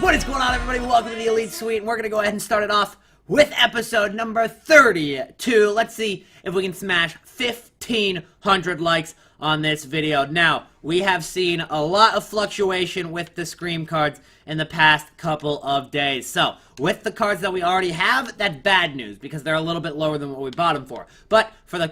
What is going on, everybody? Welcome to the Elite Suite, and we're going to go ahead and start it off with episode number 32. Let's see if we can smash 1,500 likes on this video. Now, we have seen a lot of fluctuation with the Scream cards in the past couple of days. So, with the cards that we already have, that's bad news because they're a little bit lower than what we bought them for. But for the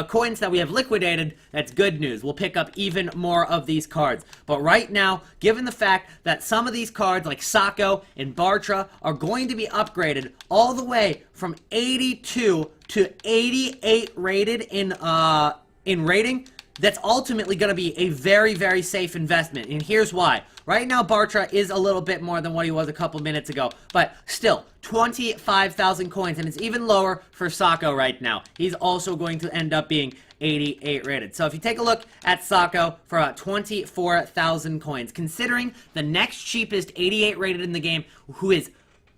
coins that we have liquidated, that's good news. We'll pick up even more of these cards. But right now, given the fact that some of these cards, like Sacco and Bartra, are going to be upgraded all the way from 82 to 88 rated in rating, that's ultimately going to be a very, very safe investment. And here's why. Right now, Bartra is a little bit more than what he was a couple minutes ago. But still, 25,000 coins. And it's even lower for Sacco right now. He's also going to end up being 88 rated. So if you take a look at Sacco for 24,000 coins, considering the next cheapest 88 rated in the game, who is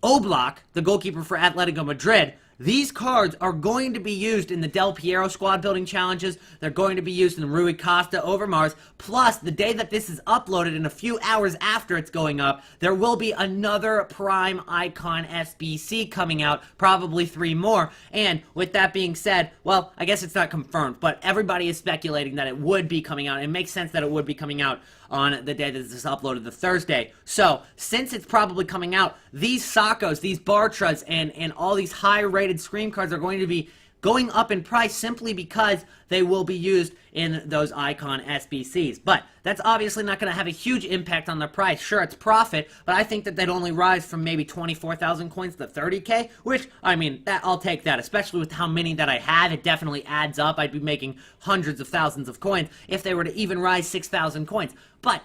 Oblak, the goalkeeper for Atletico Madrid, these cards are going to be used in the Del Piero squad building challenges. They're going to be used in Rui Costa over Mars. Plus, the day that this is uploaded, in a few hours after it's going up, there will be another Prime Icon SBC coming out, probably 3 more. And with that being said, well, I guess it's not confirmed, but everybody is speculating that it would be coming out. It makes sense that it would be coming out on the day that this is uploaded, the Thursday. So, since it's probably coming out, these Saccos, these Bartras, and all these high-rated Scream cards are going to be going up in price simply because they will be used in those Icon SBCs. But that's obviously not going to have a huge impact on the price. Sure, it's profit, but I think that they'd only rise from maybe 24,000 coins to 30k, which, I mean, I'll take that, especially with how many that I have. It definitely adds up. I'd be making hundreds of thousands of coins if they were to even rise 6,000 coins. But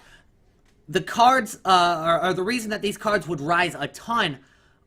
the cards, or the reason that these cards would rise a ton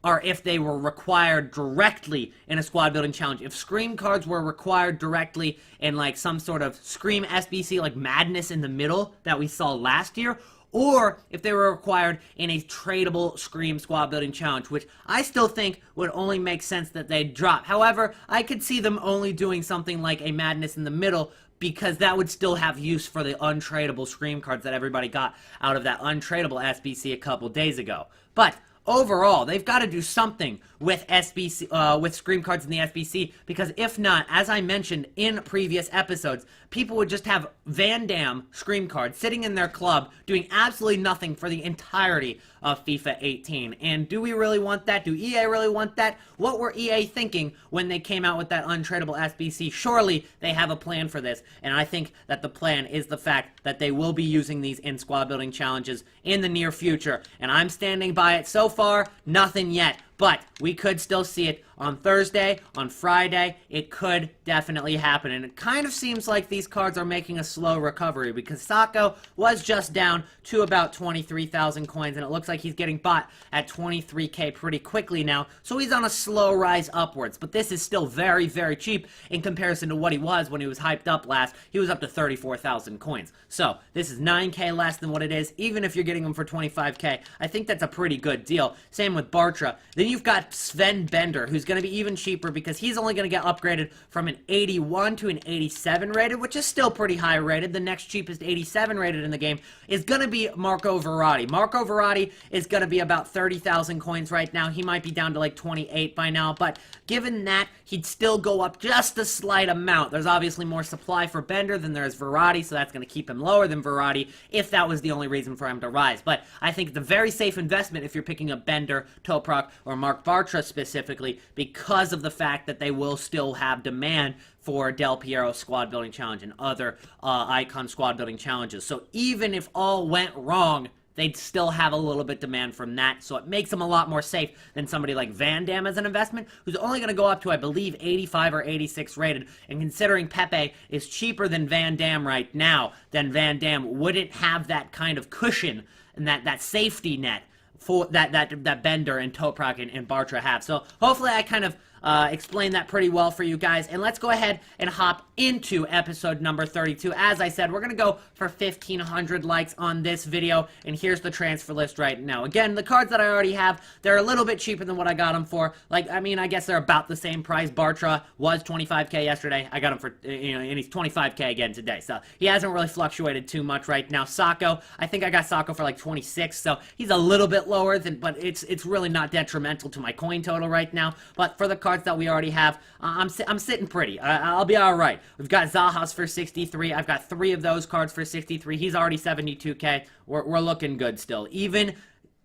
are if they were required directly in a squad building challenge. If Scream cards were required directly in like some sort of Scream SBC like Madness in the Middle that we saw last year, or if they were required in a tradable Scream squad building challenge, which I still think would only make sense that they'd drop. However, I could see them only doing something like a Madness in the Middle, because that would still have use for the untradeable Scream cards that everybody got out of that untradeable SBC a couple days ago. But overall, they've got to do something with SBC, with Scream cards in the SBC, because if not, as I mentioned in previous episodes, people would just have Van Damme Scream cards sitting in their club doing absolutely nothing for the entirety of FIFA 18. And do we really want that? Do EA really want that? What were EA thinking when they came out with that untradeable SBC? Surely they have a plan for this, and I think that the plan is the fact that they will be using these in squad building challenges in the near future, and I'm standing by it. So far, nothing yet. But we could still see it on Thursday, on Friday. It could definitely happen. And it kind of seems like these cards are making a slow recovery, because Sacco was just down to about 23,000 coins, and it looks like he's getting bought at 23k pretty quickly now. So he's on a slow rise upwards. But this is still very, very cheap in comparison to what he was when he was hyped up last. He was up to 34,000 coins. So this is 9k less than what it is. Even if you're getting him for 25k, I think that's a pretty good deal. Same with Bartra. Then you've got Sven Bender, who's going to be even cheaper because he's only going to get upgraded from an 81 to an 87 rated, which is still pretty high rated. The next cheapest 87 rated in the game is going to be Marco Verratti. Marco Verratti is going to be about 30,000 coins right now. He might be down to like 28 by now, but given that, he'd still go up just a slight amount. There's obviously more supply for Bender than there is Verratti, so that's going to keep him lower than Verratti if that was the only reason for him to rise. But I think it's a very safe investment if you're picking up Bender, Toprak, or Mark Bartra specifically, because of the fact that they will still have demand for Del Piero squad building challenge and other Icon squad building challenges. So even if all went wrong, they'd still have a little bit demand from that, so it makes them a lot more safe than somebody like Van Damme as an investment, who's only going to go up to, I believe, 85 or 86 rated, and considering Pepe is cheaper than Van Damme right now, then Van Damme wouldn't have that kind of cushion and that safety net for that Bender and Toprak and Bartra have. So hopefully I kind of explained that pretty well for you guys, and let's go ahead and hop into episode number 32. As I said, we're going to go for 1,500 likes on this video, and here's the transfer list right now. Again, the cards that I already have, they're a little bit cheaper than what I got them for. Like, I mean, I guess they're about the same price. Bartra was 25k yesterday. I got him for, and he's 25k again today. So he hasn't really fluctuated too much right now. Sacco, I think I got Sacco for like 26, so he's a little bit lower than, but it's really not detrimental to my coin total right now. But for the cards that we already have, I'm sitting pretty. I'll be all right. We've got Zaha's for 63. I've got 3 of those cards for 63. He's already 72k. We're looking good still. Even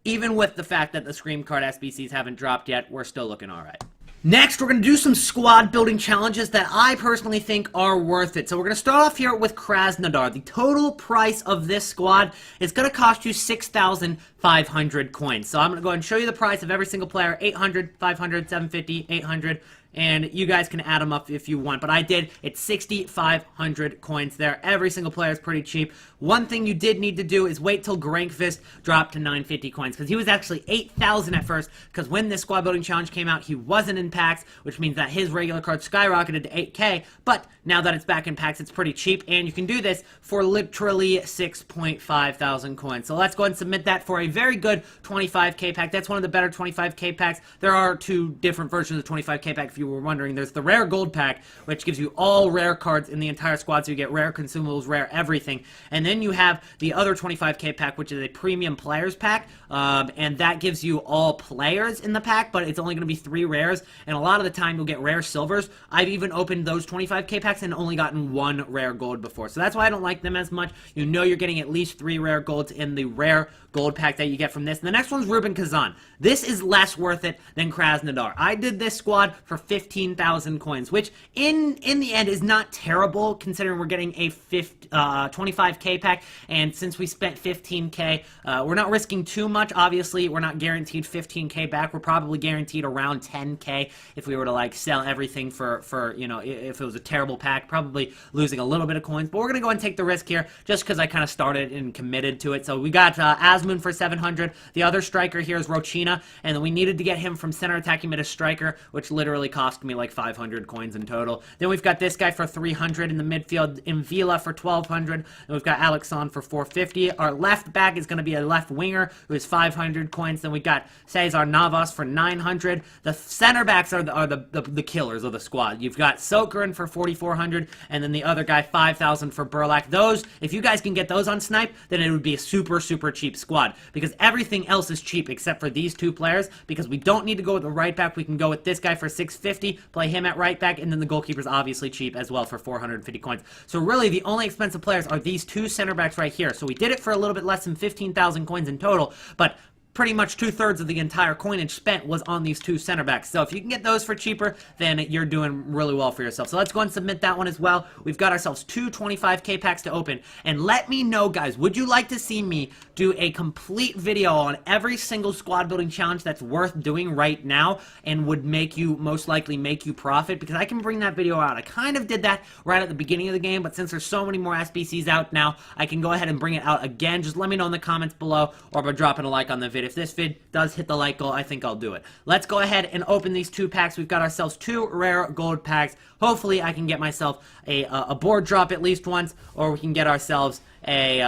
with the fact that the Scream card SBCs haven't dropped yet, we're still looking all right. Next, we're going to do some squad building challenges that I personally think are worth it. So we're going to start off here with Krasnodar. The total price of this squad is going to cost you 6,500 coins. So I'm going to go ahead and show you the price of every single player. 800, 500, 750, 800. And you guys can add them up if you want. But I did. It's 6,500 coins there. Every single player is pretty cheap. One thing you did need to do is wait till Grankfist dropped to 950 coins. Because he was actually 8,000 at first. Because when this squad building challenge came out, he wasn't in packs. Which means that his regular card skyrocketed to 8k. But now that it's back in packs, it's pretty cheap. And you can do this for literally 6.5 thousand coins. So let's go ahead and submit that for a very good 25k pack. That's one of the better 25k packs. There are 2 different versions of 25k pack. If you were wondering, there's the rare gold pack, which gives you all rare cards in the entire squad, so you get rare consumables, rare everything. And then you have the other 25k pack, which is a premium players pack, and that gives you all players in the pack, but it's only going to be 3 rares, and a lot of the time you'll get rare silvers. I've even opened those 25k packs and only gotten 1 rare gold before, so that's why I don't like them as much. You know you're getting at least 3 rare golds in the rare gold pack that you get from this. And the next one's Ruben Kazan. This is less worth it than Krasnodar. I did this squad for 15,000 coins, which in the end is not terrible considering we're getting a 25k pack, and since we spent 15k, we're not risking too much. Obviously, we're not guaranteed 15k back. We're probably guaranteed around 10k if we were to like sell everything for you know, if it was a terrible pack, probably losing a little bit of coins. But we're gonna go and take the risk here just because I kind of started and committed to it. So we got Asmun for 700. The other striker here is Rochina, and then we needed to get him from center attacking mid as striker, which literally cost me like 500 coins in total. Then we've got this guy for 300 in the midfield, Mvila for 1,200, and we've got Alexon for 450. Our left back is going to be a left winger who is 500 coins. Then we got Cesar Navas for 900. The center backs are the killers of the squad. You've got Sokerin for 4,400, and then the other guy 5,000 for Burlak. Those, if you guys can get those on Snipe, then it would be a super cheap squad, because everything else is cheap except for these 2 players, because we don't need to go with the right back. We can go with this guy for 650, play him at right back, and then the goalkeeper's obviously cheap as well for 450 coins. So really the only expensive players are these 2 center backs right here. So we did it for a little bit less than 15,000 coins in total, but pretty much 2/3 of the entire coinage spent was on these 2 center backs. So if you can get those for cheaper, then you're doing really well for yourself. So let's go and submit that one as well. We've got ourselves 2 25k packs to open. And let me know, guys, would you like to see me do a complete video on every single squad building challenge that's worth doing right now and would make you, most likely make you profit? Because I can bring that video out. I kind of did that right at the beginning of the game, but since there's so many more SBCs out now, I can go ahead and bring it out again. Just let me know in the comments below, or by dropping a like on the video. If this vid does hit the like goal, I think I'll do it. Let's go ahead and open these 2 packs. We've got ourselves 2 rare gold packs. Hopefully I can get myself a board drop at least once, or we can get ourselves a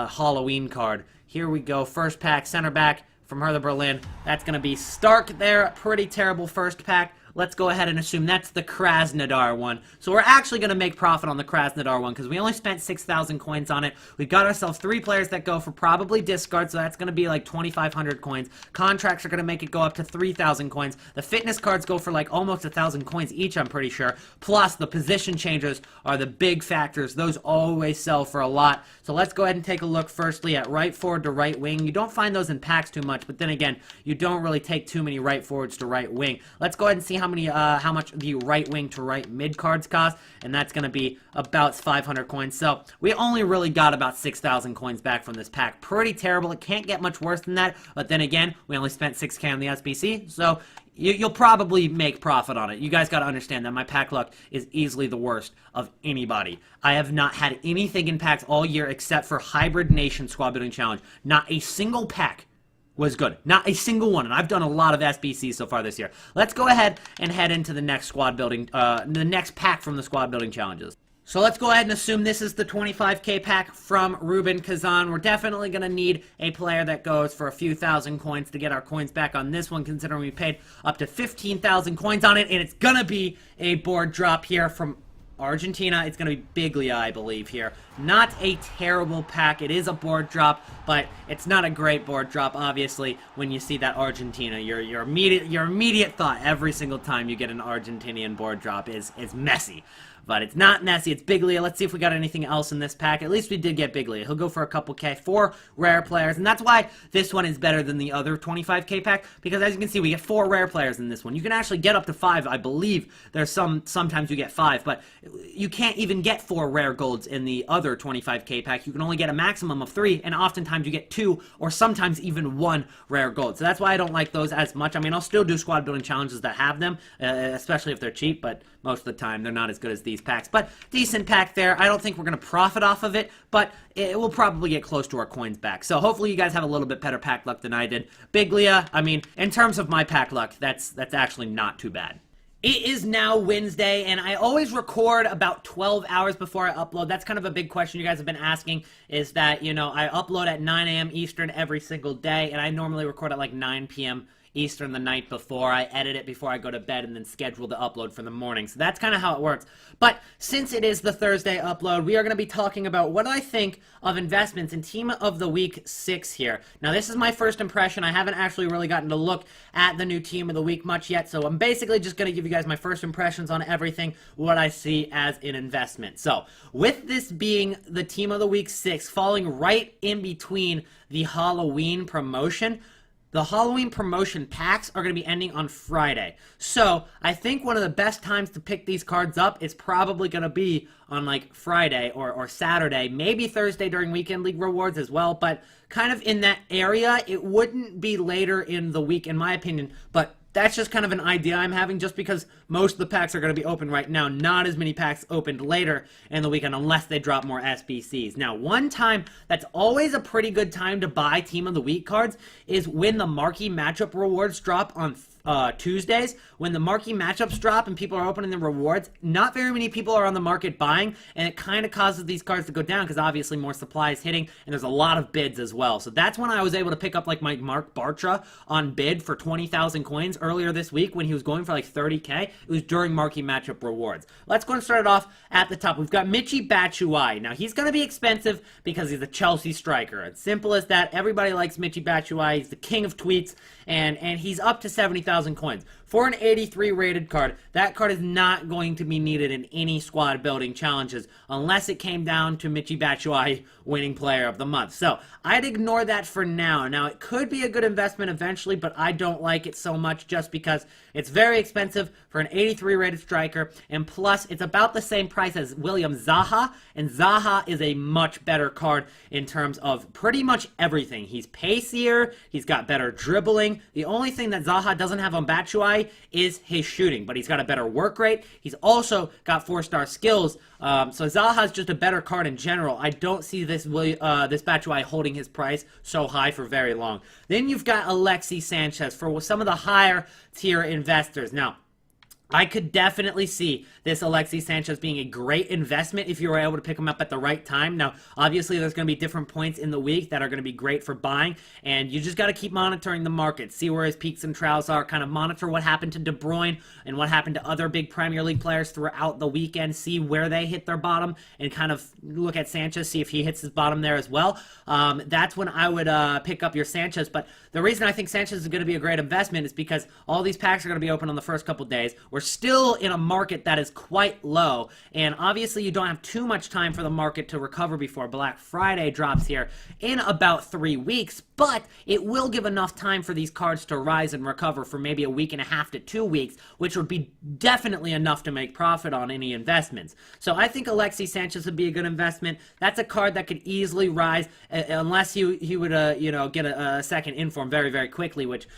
Halloween card. Here we go. First pack, center back from Hertha Berlin. That's going to be Stark there. Pretty terrible first pack. Let's go ahead and assume that's the Krasnodar one. So we're actually going to make profit on the Krasnodar one because we only spent 6,000 coins on it. We've got ourselves 3 players that go for probably discard, so that's going to be like 2,500 coins. Contracts are going to make it go up to 3,000 coins. The fitness cards go for like almost 1,000 coins each, I'm pretty sure. Plus, the position changers are the big factors. Those always sell for a lot. So let's go ahead and take a look firstly at right forward to right wing. You don't find those in packs too much, but then again, you don't really take too many right forwards to right wing. Let's go ahead and see how much the right wing to right mid cards cost, and that's going to be about 500 coins. So we only really got about 6,000 coins back from this pack. Pretty terrible. It can't get much worse than that, but then again, we only spent 6k on the SBC, so you'll probably make profit on it. You guys got to understand that my pack luck is easily the worst of anybody. I have not had anything in packs all year except for Hybrid Nation Squad Building Challenge. Not a single pack was good. Not a single one, and I've done a lot of SBCs so far this year. Let's go ahead and head into the next squad building, the next pack from the squad building challenges. So let's go ahead and assume this is the 25k pack from Ruben Kazan. We're definitely going to need a player that goes for a few thousand coins to get our coins back on this one, considering we paid up to 15,000 coins on it. And it's going to be a board drop here from Argentina. It's going to be Biglia, I believe, here. Not a terrible pack. It is a board drop, but it's not a great board drop, obviously, when you see that Argentina. Your immediate thought every single time you get an Argentinian board drop is messy. But it's not messy, it's Biglia. Let's see if we got anything else in this pack. At least we did get Biglia. He'll go for a couple K, 4 rare players. And that's why this one is better than the other 25k pack. Because as you can see, we get 4 rare players in this one. You can actually get up to 5, I believe. There's sometimes you get 5. But you can't even get 4 rare golds in the other 25k pack. You can only get a maximum of 3. And oftentimes you get 2 or sometimes even 1 rare gold. So that's why I don't like those as much. I mean, I'll still do squad building challenges that have them. Especially if they're cheap. But most of the time, they're not as good as these packs. But decent pack there. I don't think we're going to profit off of it, but it will probably get close to our coins back. So hopefully you guys have a little bit better pack luck than I did. Biglia, I mean, in terms of my pack luck, that's actually not too bad. It is now Wednesday, and I always record about 12 hours before I upload. That's kind of a big question you guys have been asking, is that, you know, I upload at 9 a.m. Eastern every single day, and I normally record at like 9 p.m. Eastern the night before. I edit it before I go to bed and then schedule the upload for the morning. So that's kind of how it works. But since it is the Thursday upload, we are going to be talking about what I think of investments in Team of the Week 6 here. Now, this is my first impression. I haven't actually really gotten to look at the new Team of the Week much yet, so I'm basically just going to give you guys my first impressions on everything, what I see as an investment. So, with this being the Team of the Week 6, falling right in between the Halloween promotion, the Halloween promotion packs are going to be ending on Friday. So, I think one of the best times to pick these cards up is probably going to be on like Friday or Saturday, maybe Thursday during Weekend League rewards as well, but kind of in that area. It wouldn't be later in the week in my opinion, but that's just kind of an idea I'm having, just because most of the packs are going to be open right now. Not as many packs opened later in the weekend unless they drop more SBCs. Now, one time that's always a pretty good time to buy Team of the Week cards is when the marquee matchup rewards drop on Tuesdays. When the marquee matchups drop and people are opening the rewards, not very many people are on the market buying, and it kind of causes these cards to go down because obviously more supply is hitting, and there's a lot of bids as well. So that's when I was able to pick up like my Mark Bartra on bid for 20,000 coins earlier this week when he was going for like 30k. It was during marquee matchup rewards. Let's go and start it off at the top. We've got Michy Batshuayi. Now, he's going to be expensive because he's a Chelsea striker. It's simple as that. Everybody likes Michy Batshuayi. He's the king of tweets, and he's up to 70,000 coins. For an 83 rated card, that card is not going to be needed in any squad building challenges unless it came down to Michy Batshuayi winning player of the month. So I'd ignore that for now. Now, it could be a good investment eventually, but I don't like it so much just because it's very expensive for an 83 rated striker, and plus it's about the same price as William Zaha, and Zaha is a much better card in terms of pretty much everything. He's pacier, he's got better dribbling. The only thing that Zaha doesn't have on Batshuayi is his shooting, but he's got a better work rate. He's also got 4-star skills. So Zaha's just a better card in general. I don't see this Batshuayi holding his price so high for very long. Then you've got Alexis Sanchez for some of the higher tier investors. Now, I could definitely see this Alexis Sanchez being a great investment if you were able to pick him up at the right time. Now, obviously, there's going to be different points in the week that are going to be great for buying, and you just got to keep monitoring the market, see where his peaks and troughs are, kind of monitor what happened to De Bruyne and what happened to other big Premier League players throughout the weekend, see where they hit their bottom, and kind of look at Sanchez, see if he hits his bottom there as well. That's when I would pick up your Sanchez, but the reason I think Sanchez is going to be a great investment is because all these packs are going to be open on the first couple days. We're still in a market that is quite low, and obviously you don't have too much time for the market to recover before Black Friday drops here in about 3 weeks, but it will give enough time for these cards to rise and recover for maybe a week and a half to 2 weeks, which would be definitely enough to make profit on any investments. So I think Alexis Sanchez would be a good investment. That's a card that could easily rise unless he would get a second inform very, very quickly, which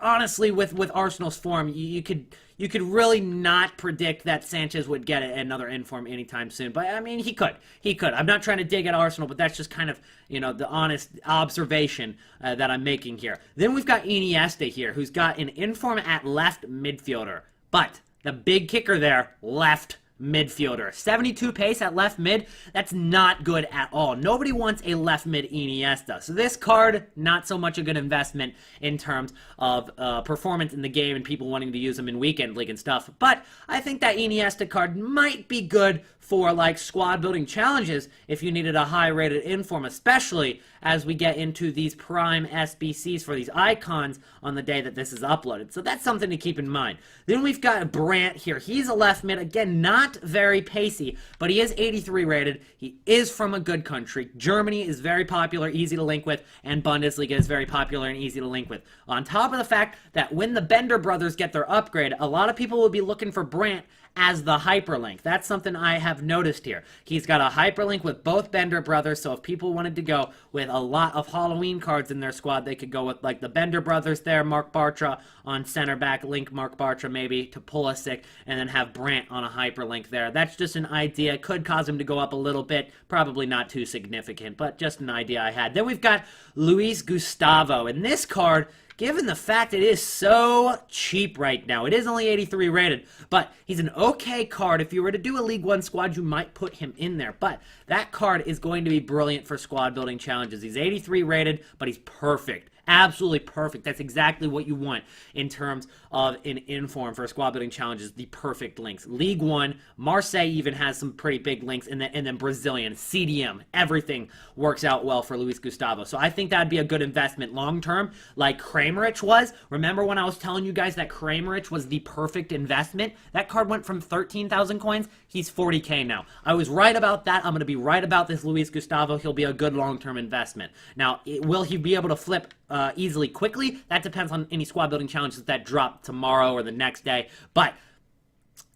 honestly, with Arsenal's form, you could really not predict that Sanchez would get another inform anytime soon. But I mean, he could. I'm not trying to dig at Arsenal, but that's just kind of the honest observation that I'm making here. Then we've got Iniesta here, who's got an inform at left midfielder, but the big kicker there, left midfielder. 72 pace at left mid, that's not good at all. Nobody wants a left mid Iniesta. So this card, not so much a good investment in terms of performance in the game and people wanting to use him in weekend league and stuff. But I think that Iniesta card might be good for like squad building challenges if you needed a high rated inform, especially as we get into these prime SBCs for these icons on the day that this is uploaded. So that's something to keep in mind. Then we've got Brandt here. He's a left mid. Again, not very pacey, but he is 83 rated. He is from a good country. Germany is very popular, easy to link with, and Bundesliga is very popular and easy to link with. On top of the fact that when the Bender brothers get their upgrade, a lot of people will be looking for Brandt as the hyperlink. That's something I have noticed here. He's got a hyperlink with both Bender brothers, so if people wanted to go with a lot of Halloween cards in their squad, they could go with like the Bender brothers there, Mark Bartra on center back, link Mark Bartra maybe to Pulisic, and then have Brandt on a hyperlink there. That's just an idea. Could cause him to go up a little bit. Probably not too significant, but just an idea I had. Then we've got Luis Gustavo, and this card, given the fact it is so cheap right now, it is only 83 rated, but he's an okay card. If you were to do a League One squad, you might put him in there, but that card is going to be brilliant for squad building challenges. He's 83 rated, but he's perfect. Absolutely perfect. That's exactly what you want in terms of an inform for squad building challenges. The perfect links. League One, Marseille even has some pretty big links, and then Brazilian, CDM, everything works out well for Luis Gustavo. So I think that'd be a good investment long term, like Kramerich was. Remember when I was telling you guys that Kramerich was the perfect investment? That card went from 13,000 coins. He's 40k now. I was right about that. I'm going to be right about this Luis Gustavo. He'll be a good long-term investment. Now, will he be able to flip easily quickly? That depends on any squad building challenges that drop tomorrow or the next day. But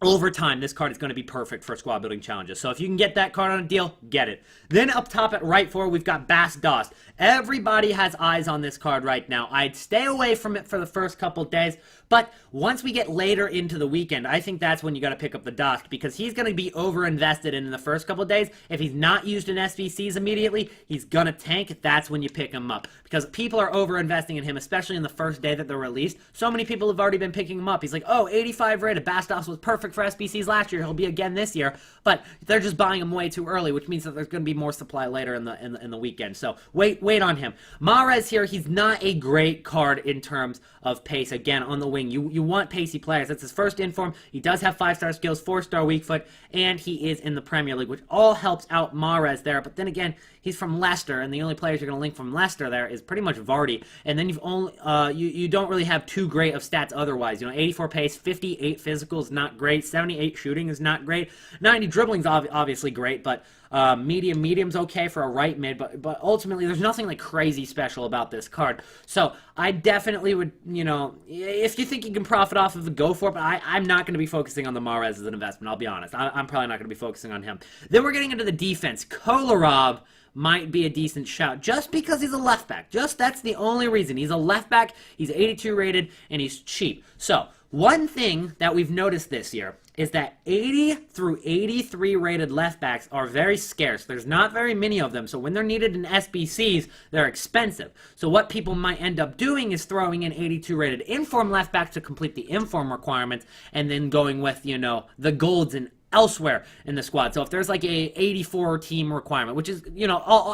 over time, this card is going to be perfect for squad building challenges. So if you can get that card on a deal, get it. Then up top at right forward, we've got Bas Dost. Everybody has eyes on this card right now. I'd stay away from it for the first couple days, but once we get later into the weekend, I think that's when you got to pick up the Dost, because he's going to be over-invested in the first couple days. If he's not used in SBCs immediately, he's going to tank. That's when you pick him up, because people are over-investing in him, especially in the first day that they're released. So many people have already been picking him up. He's like, oh, 85 rated. Bas Dost was perfect for SBCs last year. He'll be again this year, but they're just buying him way too early, which means that there's going to be more supply later in the weekend. So wait on him. Mahrez here, he's not a great card in terms of pace. Again, on the wing, you want pacey players. That's his first inform. He does have 5-star skills, 4-star weak foot, and he is in the Premier League, which all helps out Mahrez there. But then again, he's from Leicester, and the only players you're going to link from Leicester there is pretty much Vardy. And then you've only you don't really have too great of stats otherwise. 84 pace, 58 physical is not great, 78 shooting is not great, 90 dribbling is obviously great, but medium's okay for a right mid, but ultimately there's nothing like crazy special about this card. So I definitely would, if you think you can profit off of it, go for it, but I'm not going to be focusing on the Mahrez as an investment, I'll be honest. I'm probably not going to be focusing on him. Then we're getting into the defense. Kolarov might be a decent shout just because he's a left back. That's the only reason. He's a left back, he's 82 rated, and he's cheap. So one thing that we've noticed this year is that 80 through 83 rated left backs are very scarce. There's not very many of them, so when they're needed in SBCs, they're expensive. So what people might end up doing is throwing in 82 rated inform left backs to complete the inform requirements, and then going with, the golds and elsewhere in the squad. So if there's like a 84 team requirement, which is,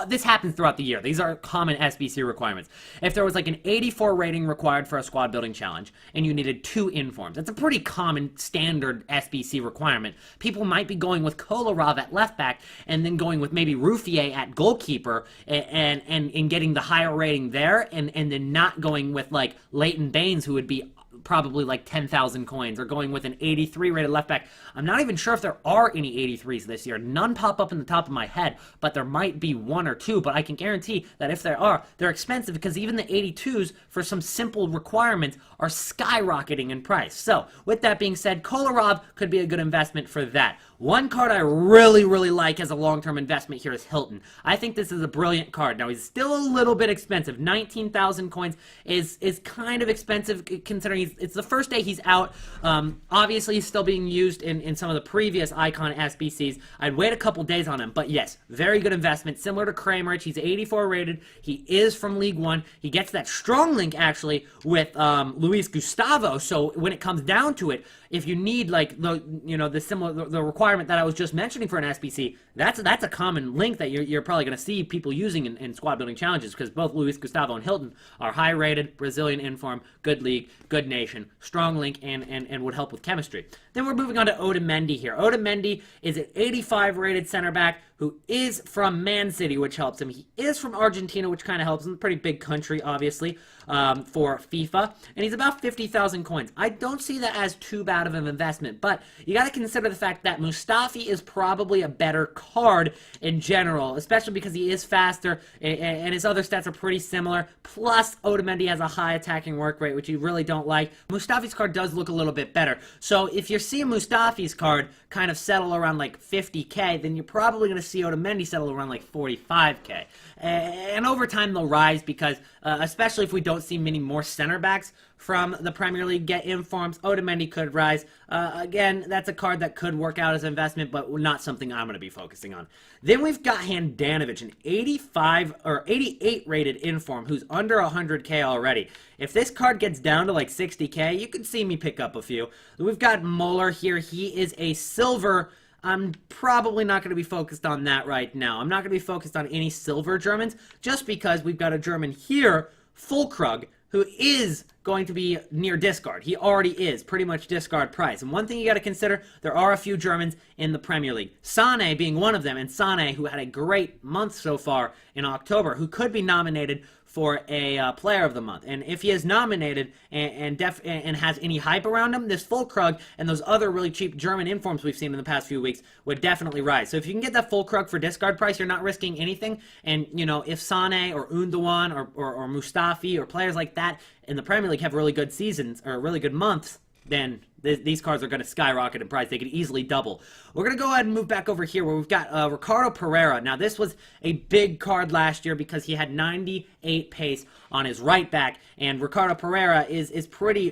this happens throughout the year. These are common SBC requirements. If there was like an 84 rating required for a squad building challenge and you needed 2 informs, that's a pretty common standard SBC requirement. People might be going with Kolarov at left back and then going with maybe Ruffier at goalkeeper and getting the higher rating there, and then not going with like Leighton Baines, who would be probably like 10,000 coins, or going with an 83 rated left back. I'm not even sure if there are any 83s this year. None pop up in the top of my head, but there might be 1 or 2, but I can guarantee that if there are, they're expensive, because even the 82s for some simple requirements are skyrocketing in price. So with that being said, Kolarov could be a good investment for that. One card I really, really like as a long-term investment here is Hilton. I think this is a brilliant card. Now, he's still a little bit expensive. 19,000 coins is kind of expensive considering it's the first day he's out. Obviously, he's still being used in some of the previous Icon SBCs. I'd wait a couple days on him, but yes, very good investment. Similar to Kramerich, he's 84 rated. He is from League One. He gets that strong link, actually, with Luis Gustavo, so when it comes down to it, if you need, like, the requirement that I was just mentioning for an SBC, that's a common link that you're probably going to see people using in squad building challenges, because both Luis Gustavo and Hilton are high-rated, Brazilian inform, good league, good nation, strong link, and would help with chemistry. Then we're moving on to Otamendi here. Otamendi is an 85-rated center back who is from Man City, which helps him. He is from Argentina, which kind of helps him. Pretty big country, obviously, for FIFA. And he's about 50,000 coins. I don't see that as too bad of an investment, but you got to consider the fact that Mustafi is probably a better card in general, especially because he is faster, and his other stats are pretty similar. Plus, Otamendi has a high attacking work rate, which you really don't like. Mustafi's card does look a little bit better. So if you're seeing Mustafi's card kind of settle around like 50k, then you're probably going to see Otamendi settle around like 45k. And over time they'll rise because, especially if we don't see many more center backs from the Premier League get informs, Otamendi could rise. Again, that's a card that could work out as an investment, but not something I'm going to be focusing on. Then we've got Handanovic, an 85 or 88 rated inform who's under 100k already. If this card gets down to like 60k, you could see me pick up a few. We've got Muller here. He is a silver. I'm probably not going to be focused on that right now. I'm not going to be focused on any silver Germans, just because we've got a German here, Fulkrug, who is going to be near discard. He already is, pretty much discard price. And one thing you got to consider, there are a few Germans in the Premier League. Sane being one of them, and Sane, who had a great month so far in October, who could be nominated for a Player of the Month. And if he is nominated and has any hype around him, this Fulkrug and those other really cheap German informs we've seen in the past few weeks would definitely rise. So if you can get that Fulkrug for discard price, you're not risking anything. And, you know, if Sane or Undawan or Mustafi or players like that in the Premier League have really good seasons or really good months, then these cards are going to skyrocket in price. They could easily double. We're going to go ahead and move back over here where we've got Ricardo Pereira. Now, this was a big card last year because he had 98 pace on his right back, and Ricardo Pereira is pretty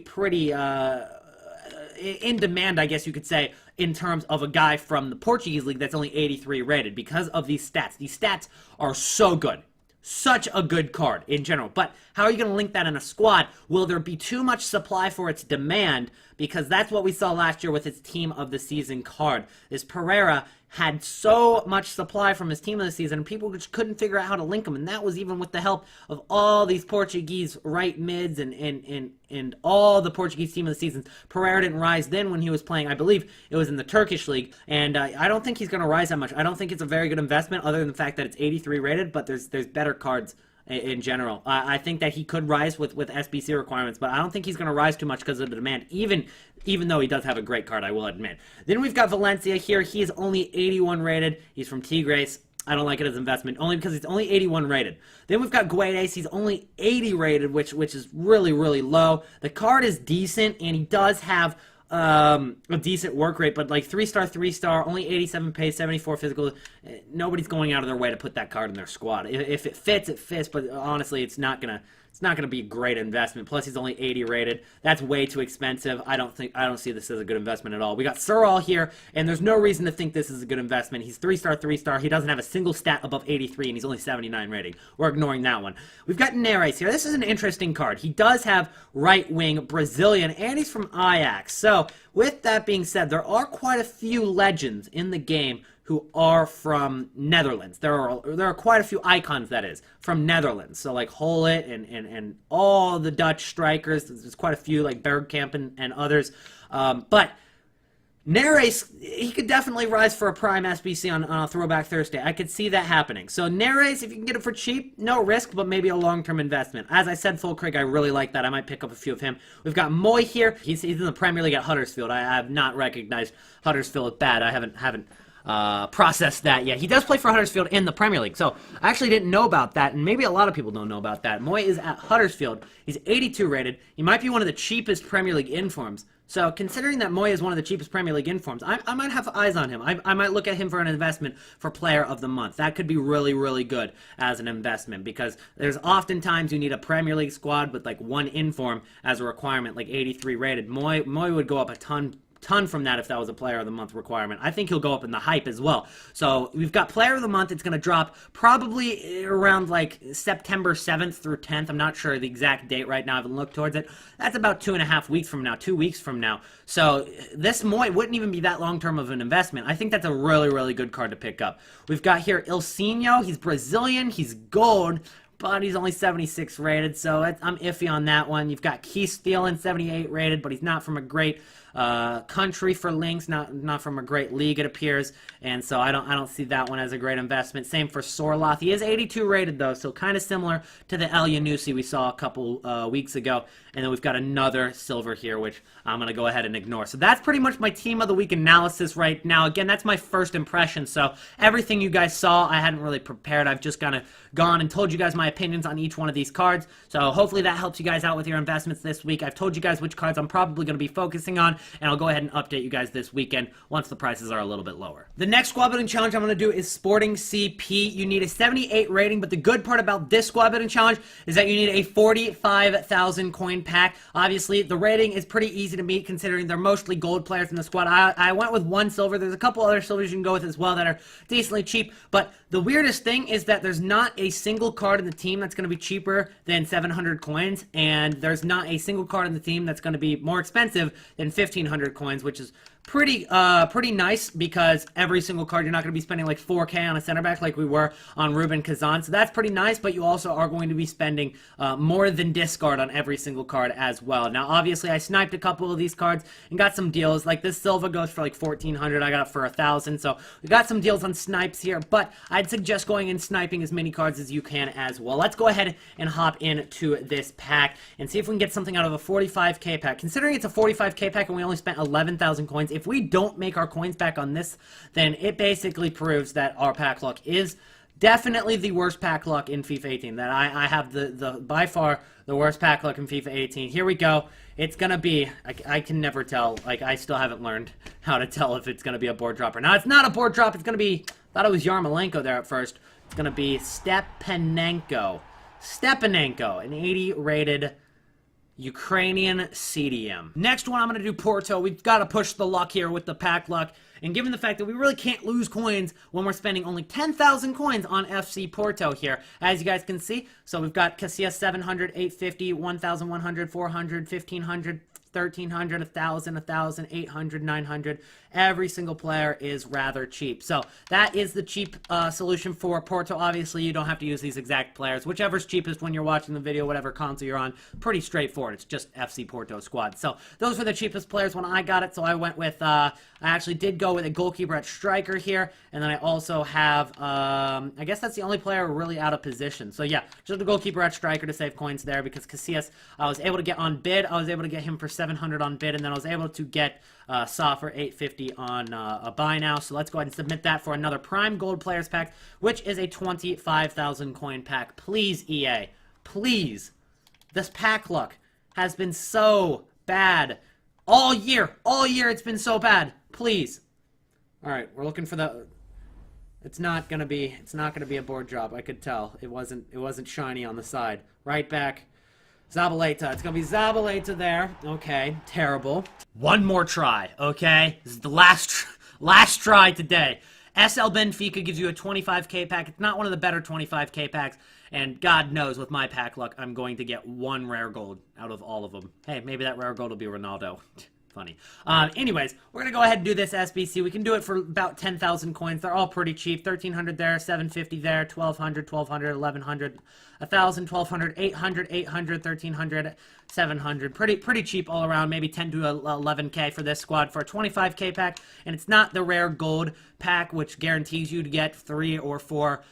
in demand, I guess you could say, in terms of a guy from the Portuguese league that's only 83 rated because of these stats. These stats are so good. Such a good card in general. But how are you going to link that in a squad? Will there be too much supply for its demand? Because that's what we saw last year with its Team of the Season card. This Pereira had so much supply from his Team of the Season, and people just couldn't figure out how to link him. And that was even with the help of all these Portuguese right mids and all the Portuguese Team of the Seasons. Pereira didn't rise then when he was playing, I believe it was in the Turkish league. And I don't think he's going to rise that much. I don't think it's a very good investment other than the fact that it's 83 rated, but there's better cards in general. I think that he could rise with SBC requirements, but I don't think he's going to rise too much because of the demand, even though he does have a great card, I will admit. Then we've got Valencia here. He is only 81 rated. He's from Tigres. I don't like it as an investment, only because he's only 81 rated. Then we've got Guedes. He's only 80 rated, which is really, really low. The card is decent, and he does have a decent work rate, but like 3-star, only 87 pace, 74 physical. Nobody's going out of their way to put that card in their squad. If it fits, it fits, but honestly, it's not gonna be a great investment. Plus, he's only 80 rated. That's way too expensive. I don't see this as a good investment at all. We got Surall here, and there's no reason to think this is a good investment. He's 3-star. He doesn't have a single stat above 83, and he's only 79 rating. We're ignoring that one. We've got Neres here. This is an interesting card. He does have right wing Brazilian, and he's from Ajax. So, with that being said, there are quite a few legends in the game who are from Netherlands. There are quite a few icons, that is, from Netherlands. So like Hullet and all the Dutch strikers. There's quite a few like Bergkamp and others. But Neres, he could definitely rise for a prime SBC on a Throwback Thursday. I could see that happening. So Neres, if you can get it for cheap, no risk, but maybe a long-term investment. As I said, Fulkrug, I really like that. I might pick up a few of him. We've got Moy here. He's in the Premier League at Huddersfield. I have not recognized Huddersfield as bad. I haven't processed that yet. He does play for Huddersfield in the Premier League, so I actually didn't know about that, and maybe a lot of people don't know about that. Moy is at Huddersfield. He's 82 rated. He might be one of the cheapest Premier League informs. So considering that Moy is one of the cheapest Premier League informs, I might have eyes on him. I might look at him for an investment for Player of the Month. That could be really, really good as an investment because there's oftentimes you need a Premier League squad with like one inform as a requirement, like 83 rated. Moy would go up a ton from that if that was a Player of the Month requirement. I think he'll go up in the hype as well. So we've got Player of the Month. It's going to drop probably around like September 7th through 10th. I'm not sure the exact date right now. I haven't looked towards it. That's about 2.5 weeks from now, 2 weeks from now. So this Moy wouldn't even be that long-term of an investment. I think that's a really, really good card to pick up. We've got here Ilsinho. He's Brazilian. He's gold, but he's only 76 rated, so I'm iffy on that one. You've got Keith Thielen, 78 rated, but he's not from a great country for links, not from a great league, it appears, and so I don't see that one as a great investment. Same for Sorloth. He is 82 rated though, so kind of similar to the El Yanusi we saw a couple weeks ago. And then we've got another silver here, which I'm going to go ahead and ignore. So that's pretty much my Team of the Week analysis right now. Again, that's my first impression, so everything you guys saw, I hadn't really prepared. I've just kind of gone and told you guys my opinions on each one of these cards. So hopefully that helps you guys out with your investments this week. I've told you guys which cards I'm probably going to be focusing on, and I'll go ahead and update you guys this weekend once the prices are a little bit lower. The next squad building challenge I'm going to do is Sporting CP. You need a 78 rating, but the good part about this squad building challenge is that you need a 45,000 coin pack. Obviously, the rating is pretty easy to meet considering they're mostly gold players in the squad. I went with one silver. There's a couple other silvers you can go with as well that are decently cheap, but the weirdest thing is that there's not a single card in the team that's going to be cheaper than 700 coins, and there's not a single card in the team that's going to be more expensive than 1,500 coins, which is pretty nice because every single card you're not going to be spending like 4K on a center back like we were on Ruben Kazan. So that's pretty nice, but you also are going to be spending more than discard on every single card as well. Now, obviously, I sniped a couple of these cards and got some deals. Like this Silva goes for like 1,400. I got it for 1,000. So we got some deals on snipes here, but I'd suggest going and sniping as many cards as you can as well. Let's go ahead and hop into this pack and see if we can get something out of a 45K pack. Considering it's a 45K pack and we only spent 11,000 coins, if we don't make our coins back on this, then it basically proves that our pack luck is definitely the worst pack luck in FIFA 18. That I have the by far the worst pack luck in FIFA 18. Here we go. It's gonna be, I can never tell. Like, I still haven't learned how to tell if it's gonna be a board drop or not. It's not a board drop. It's gonna be, thought it was Yarmolenko there at first. It's gonna be Stepanenko, an 80 rated Ukrainian CDM. Next one, I'm going to do Porto. We've got to push the luck here with the pack luck. And given the fact that we really can't lose coins when we're spending only 10,000 coins on FC Porto here, as you guys can see. So we've got Casillas 700, 850, 1,100, 400, 1,500, 1,300, 1,000, 1,000, 800, 900. Every single player is rather cheap. So that is the cheap solution for Porto. Obviously, you don't have to use these exact players. Whichever's cheapest when you're watching the video, whatever console you're on, pretty straightforward. It's just FC Porto squad. So those were the cheapest players when I got it. So I went with, I actually did go with a goalkeeper at striker here. And then I also have, I guess that's the only player really out of position. So yeah, just a goalkeeper at striker to save coins there because Casillas, I was able to get on bid. I was able to get him for 700 on bid, and then I was able to get Saw for 850 on a buy now. So let's go ahead and submit that for another Prime Gold Players pack, which is a 25,000 coin pack. Please, EA, please. This pack luck has been so bad all year. All year it's been so bad. Please. All right, we're looking for the. It's not gonna be a board drop. I could tell it wasn't shiny on the side. Right back. Zabaleta. It's going to be Zabaleta there. Okay, terrible. One more try, okay? This is the last try today. SL Benfica gives you a 25K pack. It's not one of the better 25K packs, and God knows with my pack luck, I'm going to get one rare gold out of all of them. Hey, maybe that rare gold will be Ronaldo. Funny. Anyways, we're going to go ahead and do this SBC. We can do it for about 10,000 coins. They're all pretty cheap. 1,300 there, 750 there, 1,200, 1,200, 1,100, 1,000, 1,200, 800, 800, 1,300, 700. Pretty cheap all around. Maybe 10 to 11K for this squad for a 25K pack. And it's not the rare gold pack, which guarantees you to get 3 or 4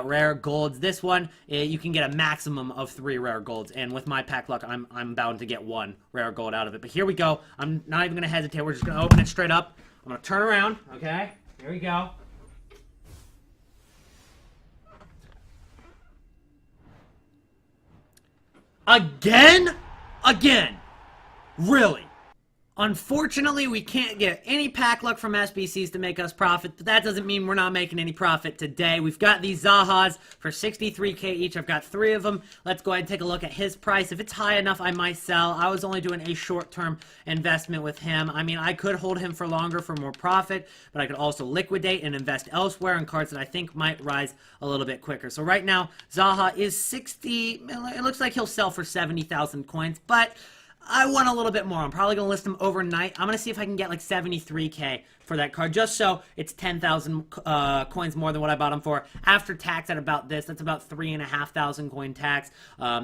rare golds. This one, you can get a maximum of 3 rare golds. And with my pack luck, I'm bound to get 1 rare gold out of it. But here we go. I'm not even going to hesitate. We're just going to open it straight up. I'm going to turn around, okay? Here we go. Again? Again. Really? Unfortunately, we can't get any pack luck from SBCs to make us profit, but that doesn't mean we're not making any profit today. We've got these Zahas for 63k each. I've got 3 of them. Let's go ahead and take a look at his price. If it's high enough, I might sell. I was only doing a short-term investment with him. I mean, I could hold him for longer for more profit, but I could also liquidate and invest elsewhere in cards that I think might rise a little bit quicker. So right now, Zaha is 60. It looks like he'll sell for 70,000 coins, but I want a little bit more. I'm probably going to list them overnight. I'm going to see if I can get like 73k for that card, just so it's 10,000 coins more than what I bought them for. After tax at about this, that's about 3,500 coin tax.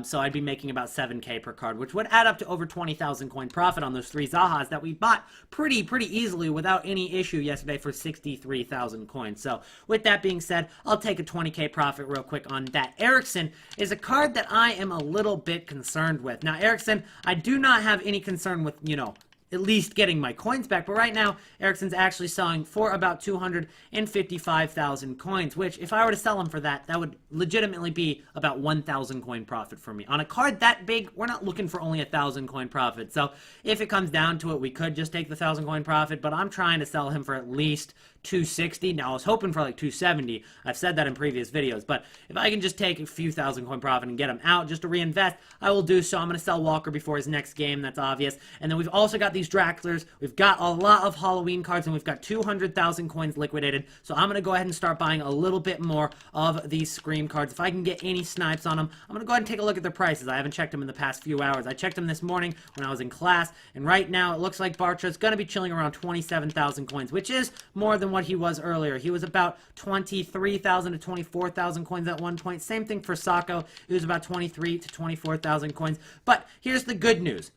So I'd be making about 7k per card, which would add up to over 20,000 coin profit on those 3 Zahas that we bought pretty easily without any issue yesterday for 63,000 coins. So with that being said, I'll take a 20k profit real quick on that. Eriksson is a card that I am a little bit concerned with. Now, Eriksson, I do not have any concern with, you know, at least getting my coins back, but right now Eriksson's actually selling for about 255,000 coins, which if I were to sell him for that, that would legitimately be about 1,000 coin profit for me. On a card that big, we're not looking for only 1,000 coin profit, so if it comes down to it, we could just take the 1,000 coin profit, but I'm trying to sell him for at least 260. Now, I was hoping for like 270. I've said that in previous videos, but if I can just take a few thousand coin profit and get him out just to reinvest, I will do so. I'm going to sell Walker before his next game. That's obvious. And then we've also got these Draclers. We've got a lot of Halloween cards, and we've got 200,000 coins liquidated. So I'm going to go ahead and start buying a little bit more of these Scream cards. If I can get any snipes on them, I'm going to go ahead and take a look at their prices. I haven't checked them in the past few hours. I checked them this morning when I was in class, and right now it looks like Bartra's going to be chilling around 27,000 coins, which is more than what he was earlier. He was about 23,000 to 24,000 coins at one point. Same thing for Sacco. It was about 23 to 24,000 coins. But here's the good news.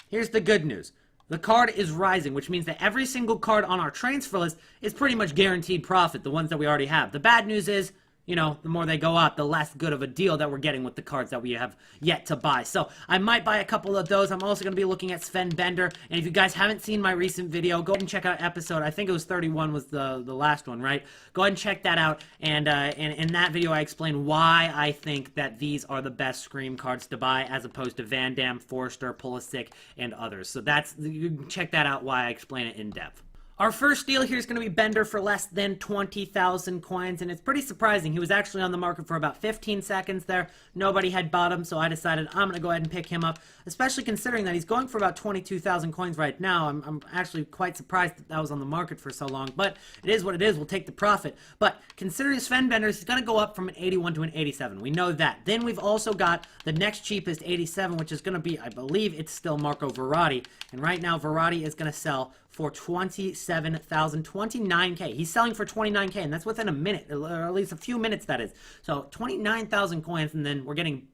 Here's the good news. The card is rising, which means that every single card on our transfer list is pretty much guaranteed profit, the ones that we already have. The bad news is, you know, the more they go up, the less good of a deal that we're getting with the cards that we have yet to buy. So I might buy a couple of those. I'm also going to be looking at Sven Bender. And if you guys haven't seen my recent video, go ahead and check out episode, I think it was 31 was the last one, right? Go ahead and check that out. And in that video, I explain why I think that these are the best Scream cards to buy as opposed to Van Damme, Forrester, Pulisic, and others. So you can check that out, why I explain it in depth. Our first deal here is going to be Bender for less than 20,000 coins, and it's pretty surprising. He was actually on the market for about 15 seconds there. Nobody had bought him, so I decided I'm going to go ahead and pick him up, especially considering that he's going for about 22,000 coins right now. I'm actually quite surprised that was on the market for so long, but it is what it is. We'll take the profit. But considering Sven Bender, he's going to go up from an 81 to an 87. We know that. Then we've also got the next cheapest 87, which is going to be, I believe it's still Marco Verratti, and right now Verratti is going to sell for 27,000, 29k. He's selling for 29k, and that's within a minute, or at least a few minutes, that is. So 29,000 coins, and then we're getting,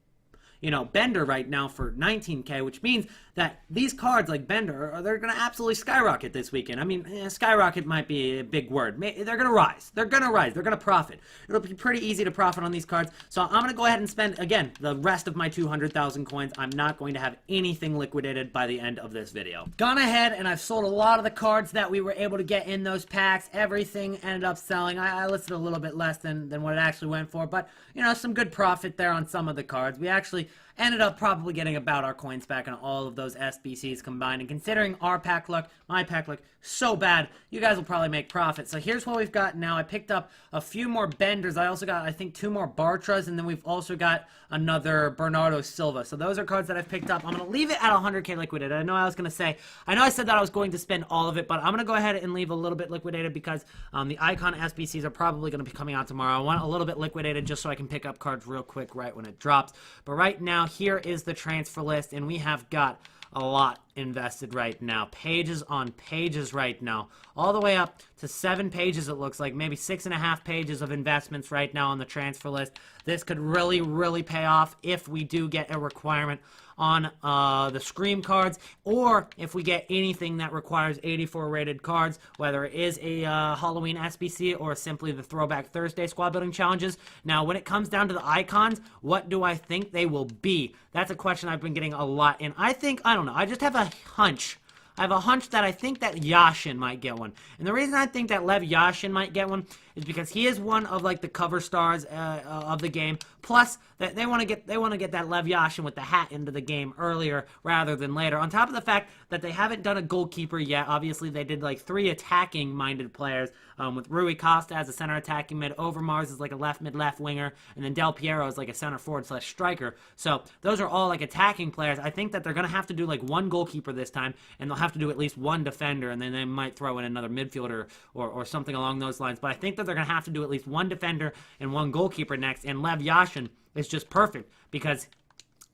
you know, Bender right now for 19k, which means that these cards like Bender, they're going to absolutely skyrocket this weekend. I mean, skyrocket might be a big word. They're going to rise. They're going to rise. They're going to profit. It'll be pretty easy to profit on these cards. So I'm going to go ahead and spend, again, the rest of my 200,000 coins. I'm not going to have anything liquidated by the end of this video. Gone ahead and I've sold a lot of the cards that we were able to get in those packs. Everything ended up selling. I listed a little bit less than what it actually went for, but, you know, some good profit there on some of the cards. We actually ended up probably getting about our coins back on all of those SBCs combined. And considering our pack luck, my pack luck, so bad, you guys will probably make profit. So here's what we've got now. I picked up a few more Benders. I also got, I think, 2 more Bartras, and then we've also got another Bernardo Silva. So those are cards that I've picked up. I'm going to leave it at 100k liquidated. I know I said that I was going to spend all of it, but I'm going to go ahead and leave a little bit liquidated because the Icon SBCs are probably going to be coming out tomorrow. I want a little bit liquidated just so I can pick up cards real quick right when it drops. But right now, here is the transfer list, and we have got a lot invested right now. Pages on pages right now. All the way up to 7 pages, it looks like. Maybe 6.5 pages of investments right now on the transfer list. This could really pay off if we do get a requirement on the Scream cards, or if we get anything that requires 84 rated cards, whether it is a Halloween SBC or simply the Throwback Thursday squad building challenges. Now, when it comes down to the icons, what do I think they will be? That's a question I've been getting a lot, and I don't know, I just have a hunch. I have a hunch that I think that Yashin might get one. And the reason I think that Lev Yashin might get one is because he is one of like the cover stars of the game. Plus, that they want to get that Lev Yashin with the hat into the game earlier rather than later. On top of the fact that they haven't done a goalkeeper yet. Obviously, they did like 3 attacking-minded players with Rui Costa as a center attacking mid, Overmars is like a left mid left winger, and then Del Piero is like a center forward / striker. So those are all like attacking players. I think that they're gonna have to do like 1 goalkeeper this time, and they'll have to do at least 1 defender, and then they might throw in another midfielder or something along those lines. But I think that they're gonna have to do at least 1 defender and 1 goalkeeper next. And Lev Yashin is just perfect because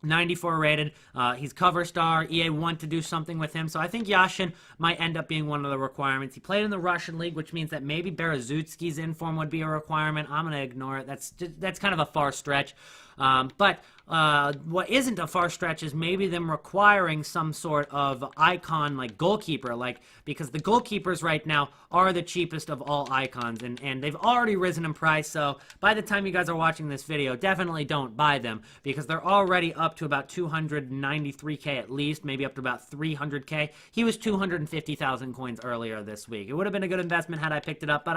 94 rated, he's cover star, EA want to do something with him, so I think Yashin might end up being one of the requirements. He played in the Russian league, which means that maybe Berezutski's inform would be a requirement. I'm going to ignore it. That's kind of a far stretch. But what isn't a far stretch is maybe them requiring some sort of icon like goalkeeper, because the goalkeepers right now are the cheapest of all icons, and they've already risen in price. So by the time you guys are watching this video, definitely don't buy them because they're already up to about 293k at least, maybe up to about 300k. He was 250,000 coins earlier this week. It would have been a good investment had I picked it up, but